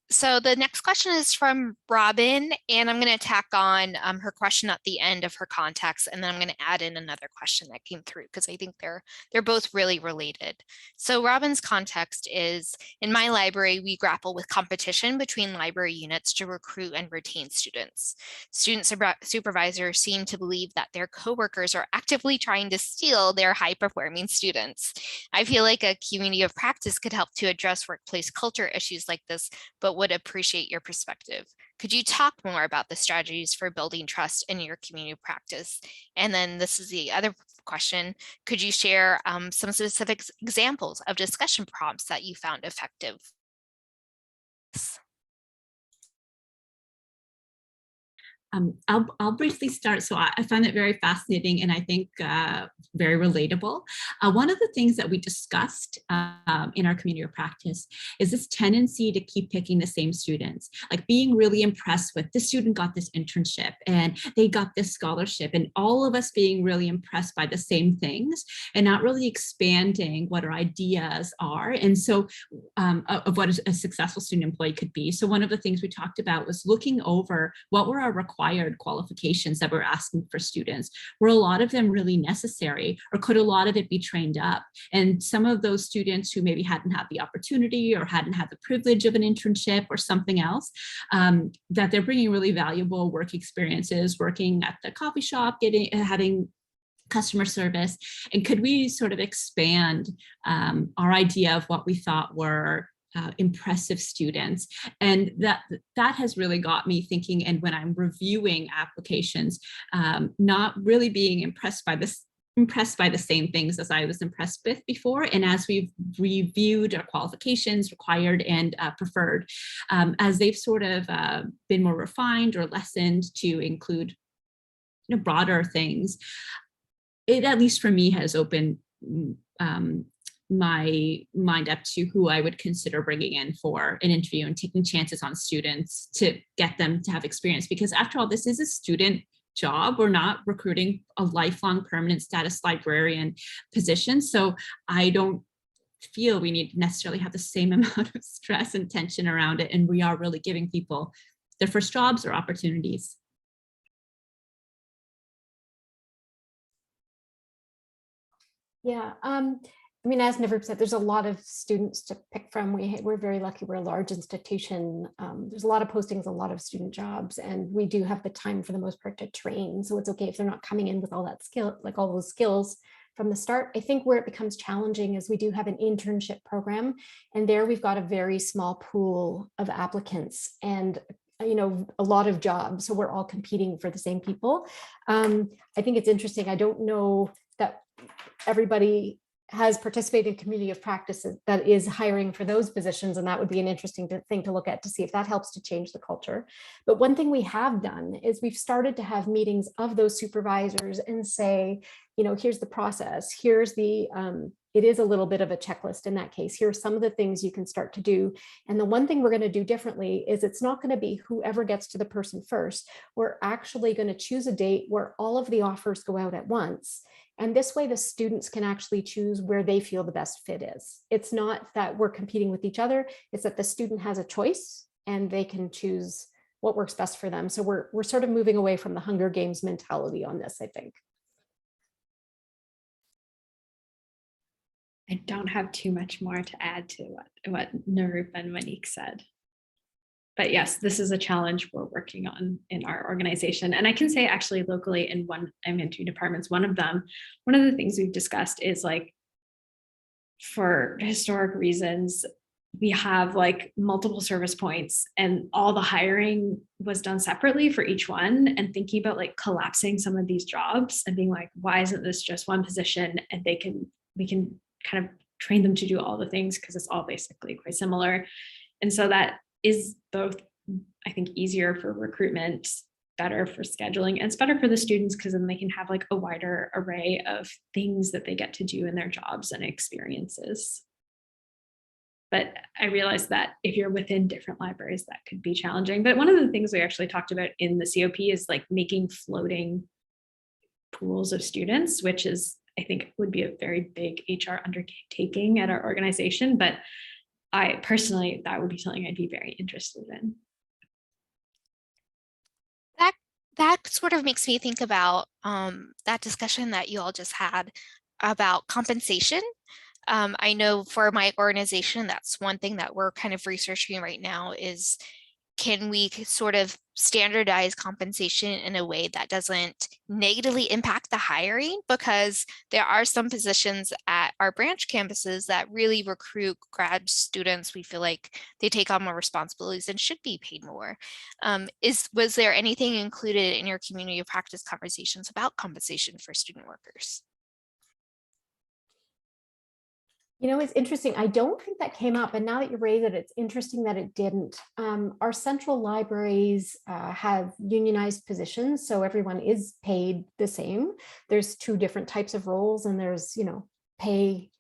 So the next question is from Robin, and I'm going to tack on her question at the end of her context, and then I'm going to add in another question that came through because I think they're both really related. So Robin's context is, in my library, we grapple with competition between library units to recruit and retain students. Student supervisors seem to believe that their coworkers are actively trying to steal their high-performing students. I feel like a community of practice could help to address workplace culture issues like this, but but would appreciate your perspective. Could you talk more about the strategies for building trust in your community practice? And then this is the other question. Could you share some specific examples of discussion prompts that you found effective? I'll briefly start. So I found it very fascinating and I think very relatable. One of the things that we discussed in our community of practice is this tendency to keep picking the same students, like being really impressed with this student got this internship and they got this scholarship, and all of us being really impressed by the same things and not really expanding what our ideas are. And so of what a successful student employee could be. So one of the things we talked about was looking over what were our required qualifications that we're asking for students. Were a lot of them really necessary, or could a lot of it be trained up? And some of those students who maybe hadn't had the opportunity or hadn't had the privilege of an internship or something else, that they're bringing really valuable work experiences, working at the coffee shop, having customer service. And could we sort of expand our idea of what we thought were impressive students? And that has really got me thinking. And when I'm reviewing applications, not really being impressed by the same things as I was impressed with before. And as we've reviewed our qualifications, required and preferred, as they've sort of been more refined or lessened to include broader things, it, at least for me, has opened my mind up to who I would consider bringing in for an interview and taking chances on students to get them to have experience. Because after all, this is a student job. We're not recruiting a lifelong permanent status librarian position. So I don't feel we need to necessarily have the same amount of stress and tension around it. And we are really giving people their first jobs or opportunities. Yeah, I mean, as Navroop said, there's a lot of students to pick from. We're very lucky. We're a large institution. There's a lot of postings, a lot of student jobs, and we do have the time for the most part to train. So it's okay if they're not coming in with all that skill, like all those skills from the start. I think where it becomes challenging is we do have an internship program, and there we've got a very small pool of applicants and a lot of jobs. So we're all competing for the same people. I think it's interesting. I don't know that everybody has participated in community of practice that is hiring for those positions. And that would be an interesting thing to look at to see if that helps to change the culture. But one thing we have done is we've started to have meetings of those supervisors and say, here's the process, here's the, it is a little bit of a checklist in that case. Here are some of the things you can start to do. And the one thing we're going to do differently is it's not going to be whoever gets to the person first. We're actually going to choose a date where all of the offers go out at once. And this way the students can actually choose where they feel the best fit is. It's not that we're competing with each other. It's that the student has a choice and they can choose what works best for them. So we're sort of moving away from the Hunger Games mentality on this, I think. I don't have too much more to add to what Navroop and Monique said. But yes, this is a challenge we're working on in our organization. And I can say actually locally I'm in 2 departments. One of the things we've discussed is like, for historic reasons, we have like multiple service points and all the hiring was done separately for each one, and thinking about like collapsing some of these jobs and being like, why isn't this just one position? And we can kind of train them to do all the things because it's all basically quite similar. And so that is both, I think, easier for recruitment, better for scheduling, and it's better for the students because then they can have like a wider array of things that they get to do in their jobs and experiences. But I realized that if you're within different libraries, that could be challenging. But one of the things we actually talked about in the COP is like making floating pools of students, which is, I think, would be a very big HR undertaking at our organization. But I personally, that would be something I'd be very interested in. That sort of makes me think about that discussion that you all just had about compensation. I know for my organization, that's one thing that we're kind of researching right now is can we sort of standardize compensation in a way that doesn't negatively impact the hiring? Because there are some positions at our branch campuses that really recruit grad students. We feel like they take on more responsibilities and should be paid more. Was there anything included in your community of practice conversations about compensation for student workers? You know, it's interesting. I don't think that came up. And now that you raise it, it's interesting that it didn't. Our central libraries have unionized positions, so everyone is paid the same. There's two different types of roles, and there's, pay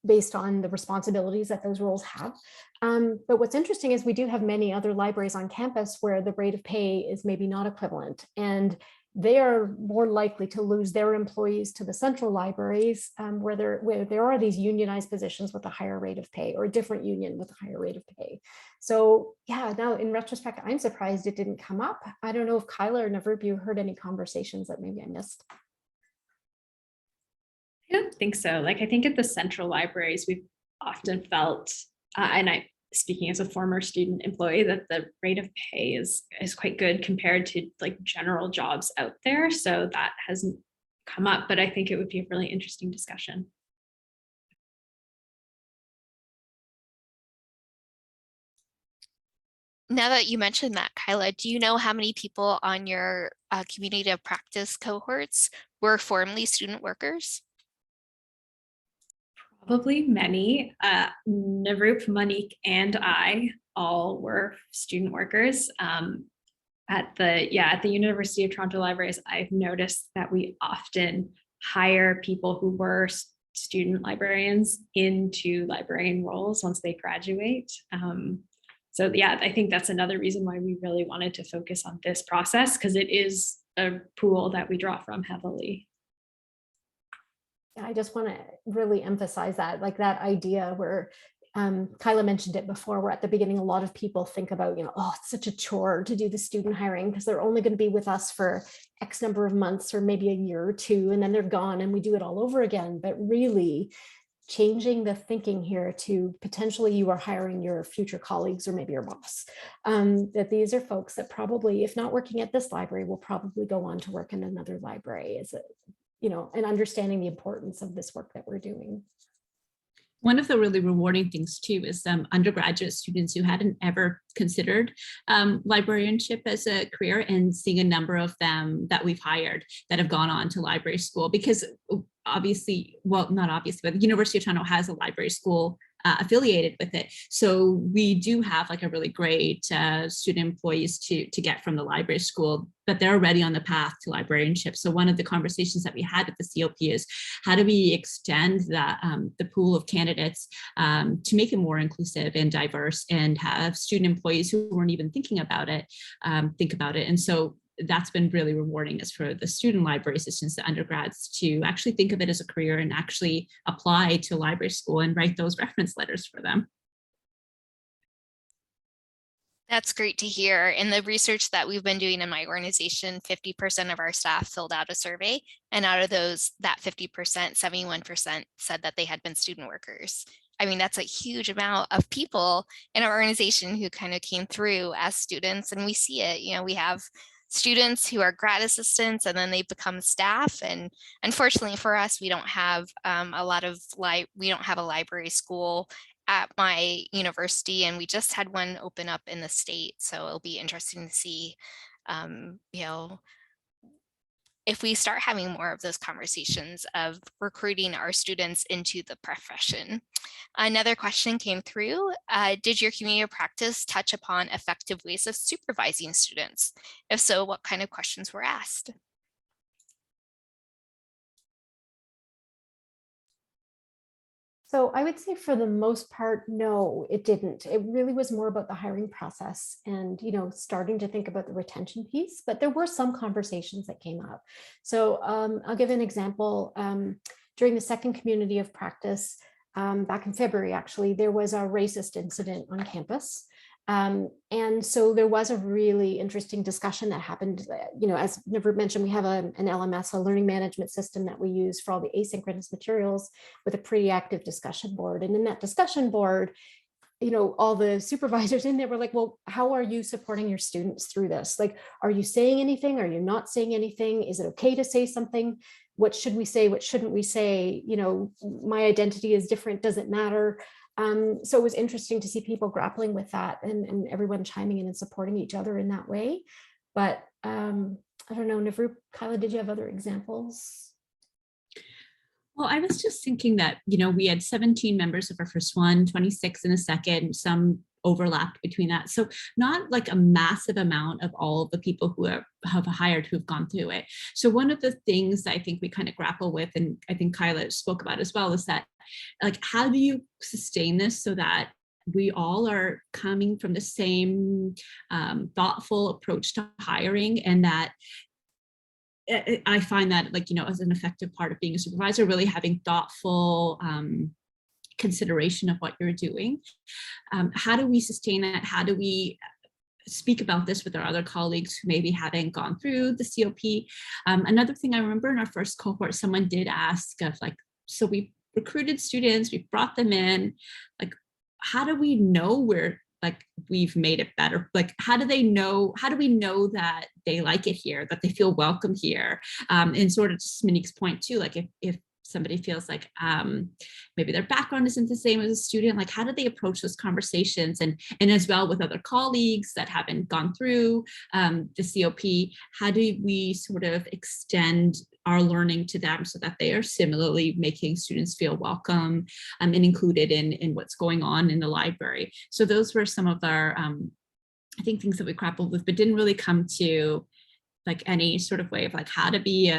based on the responsibilities that those roles have. But what's interesting is we do have many other libraries on campus where the rate of pay is maybe not equivalent. And they are more likely to lose their employees to the central libraries where there are these unionized positions with a higher rate of pay, or a different union with a higher rate of pay. So yeah, now in retrospect, I'm surprised it didn't come up. I don't know if Kyla or Navroop, you heard any conversations that maybe I missed. I don't think so. Like, I think at the central libraries, we've often felt, speaking as a former student employee, that the rate of pay is quite good compared to like general jobs out there. So that hasn't come up, but I think it would be a really interesting discussion. Now that you mentioned that, Kyla, do you know how many people on your community of practice cohorts were formerly student workers? Probably many. Navroop, Monique, and I all were student workers. At the University of Toronto Libraries, I've noticed that we often hire people who were student librarians into librarian roles once they graduate. So yeah, I think that's another reason why we really wanted to focus on this process, because it is a pool that we draw from heavily. I just want to really emphasize that, like that idea where Kyla mentioned it before, where at the beginning, a lot of people think about, oh, it's such a chore to do the student hiring because they're only going to be with us for X number of months or maybe a year or two, and then they're gone and we do it all over again. But really changing the thinking here to potentially you are hiring your future colleagues or maybe your boss, that these are folks that probably, if not working at this library, will probably go on to work in another library, is it? And understanding the importance of this work that we're doing. One of the really rewarding things too is undergraduate students who hadn't ever considered librarianship as a career, and seeing a number of them that we've hired that have gone on to library school, because obviously, well, not obviously, but the University of Toronto has a library school affiliated with it. So we do have like a really great student employees to get from the library school, but they're already on the path to librarianship. So one of the conversations that we had at the COP is how do we extend the pool of candidates to make it more inclusive and diverse, and have student employees who weren't even thinking about it think about it. And so that's been really rewarding, is for the student library assistants, the undergrads, to actually think of it as a career and actually apply to library school and write those reference letters for them. That's great to hear. In the research that we've been doing in my organization, 50% of our staff filled out a survey, and out of those, that 50%, 71% said that they had been student workers. I mean, that's a huge amount of people in our organization who kind of came through as students, and we see it. We have students who are grad assistants and then they become staff. And unfortunately for us, we don't have we don't have a library school at my university, and we just had one open up in the state. So it'll be interesting to see, if we start having more of those conversations of recruiting our students into the profession. Another question came through. Did your community of practice touch upon effective ways of supervising students? If so, what kind of questions were asked? So I would say for the most part, no, it didn't. It really was more about the hiring process and, starting to think about the retention piece, but there were some conversations that came up. So I'll give an example. During the second community of practice, back in February, actually, there was a racist incident on campus. And so there was a really interesting discussion that happened. As Navroop mentioned, we have an LMS, a learning management system that we use for all the asynchronous materials, with a pretty active discussion board. And in that discussion board, all the supervisors in there were like, well, how are you supporting your students through this? Like, are you saying anything? Are you not saying anything? Is it okay to say something? What should we say? What shouldn't we say? My identity is different. Does it matter? So it was interesting to see people grappling with that and everyone chiming in and supporting each other in that way. But I don't know, Navroop, Kyla, did you have other examples? Well, I was just thinking that, we had 17 members of our first one, 26 in the second, some overlapped between that. So not like a massive amount of all of the people who have hired who've gone through it. So one of the things I think we kind of grapple with, and I think Kyla spoke about as well, is that like, how do you sustain this so that we all are coming from the same thoughtful approach to hiring, and that I find that, like, as an effective part of being a supervisor, really having thoughtful consideration of what you're doing. How do we sustain that? How do we speak about this with our other colleagues who maybe haven't gone through the COP? Another thing I remember in our first cohort, someone did ask of like, so we recruited students, we brought them in, like, how do we know we've made it better? Like, how do we know that they like it here, that they feel welcome here? And sort of just Monique's point too, like if somebody feels like maybe their background isn't the same as a student, like how do they approach those conversations? And as well with other colleagues that haven't gone through the COP, how do we sort of extend our learning to them so that they are similarly making students feel welcome and included in what's going on in the library? So those were some of our, I think, things that we grappled with, but didn't really come to like any sort of way of like how to be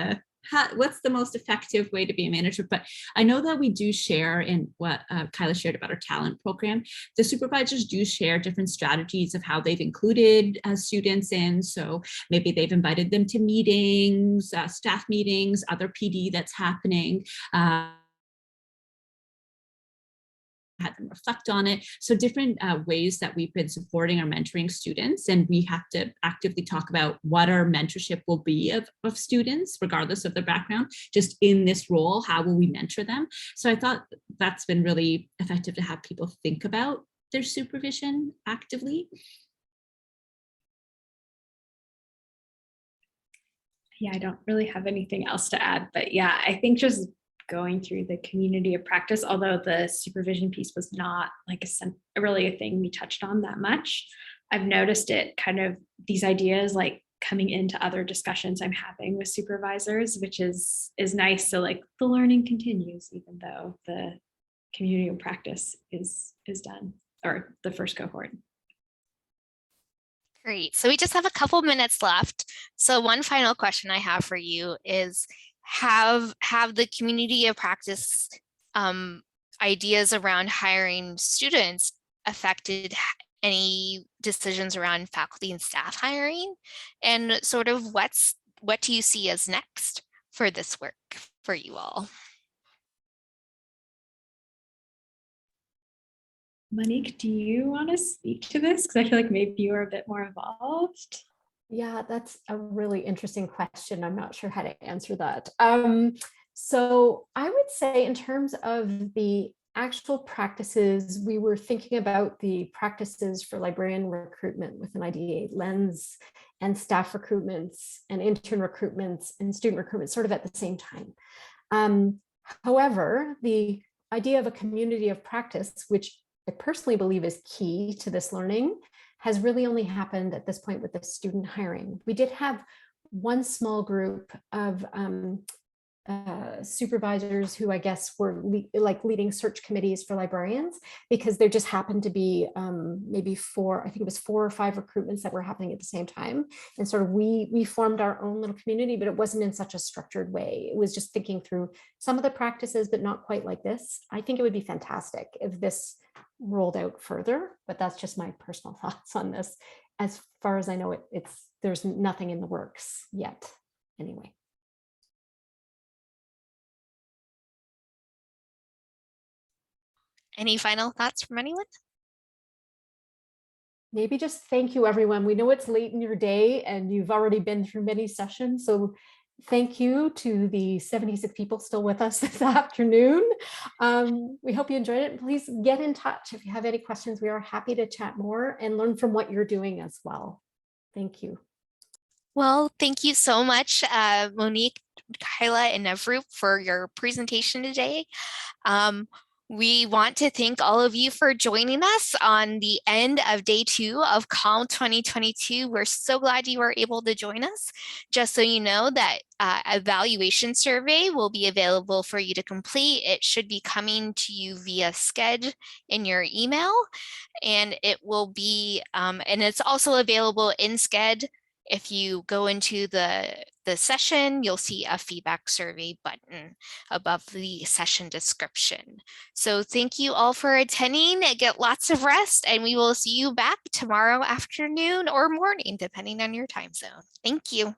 what's the most effective way to be a manager. But I know that we do share in what Kyla shared about our talent program. The supervisors do share different strategies of how they've included students in. So maybe they've invited them to meetings, staff meetings, other PD that's happening. Had them reflect on it. So different ways that we've been supporting or mentoring students, and we have to actively talk about what our mentorship will be of students, regardless of their background. Just in this role, how will we mentor them? So I thought that's been really effective to have people think about their supervision actively. Yeah, I don't really have anything else to add, but yeah, I think just going through the community of practice, although the supervision piece was not like really a thing we touched on that much, I've noticed it kind of these ideas like coming into other discussions I'm having with supervisors, which is nice. So like the learning continues, even though the community of practice is done, or the first cohort. Great. So we just have a couple minutes left. So one final question I have for you is, have the community of practice ideas around hiring students affected any decisions around faculty and staff hiring? And sort of what do you see as next for this work for you all? Monique, do you want to speak to this? Because I feel like maybe you are a bit more involved. Yeah, that's a really interesting question. I'm not sure how to answer that. So I would say in terms of the actual practices, we were thinking about the practices for librarian recruitment with an IDE lens, and staff recruitments and intern recruitments and student recruitment sort of at the same time. However, the idea of a community of practice, which I personally believe is key to this learning, has really only happened at this point with the student hiring. We did have one small group of supervisors who I guess were leading search committees for librarians, because there just happened to be maybe I think it was 4 or 5 recruitments that were happening at the same time. And sort of we formed our own little community, but it wasn't in such a structured way. It was just thinking through some of the practices, but not quite like this. I think it would be fantastic if this rolled out further, but that's just my personal thoughts on this. As far as I know, there's nothing in the works yet anyway. Any final thoughts from anyone? Maybe just thank you, everyone. We know it's late in your day and you've already been through many sessions, so Thank you to the 76 people still with us this afternoon. We hope you enjoyed it. Please get in touch if you have any questions. We are happy to chat more and learn from what you're doing as well. Thank you. Well, thank you so much, Monique, Kyla, and Navroop for your presentation today. We want to thank all of you for joining us on the end of day 2 of CALM 2022. We're so glad you were able to join us. Just so you know that evaluation survey will be available for you to complete. It should be coming to you via Sched in your email, and it will be, and it's also available in Sched. If you go into the session, you'll see a feedback survey button above the session description. So thank you all for attending. Get lots of rest, and we will see you back tomorrow afternoon or morning, depending on your time zone. Thank you.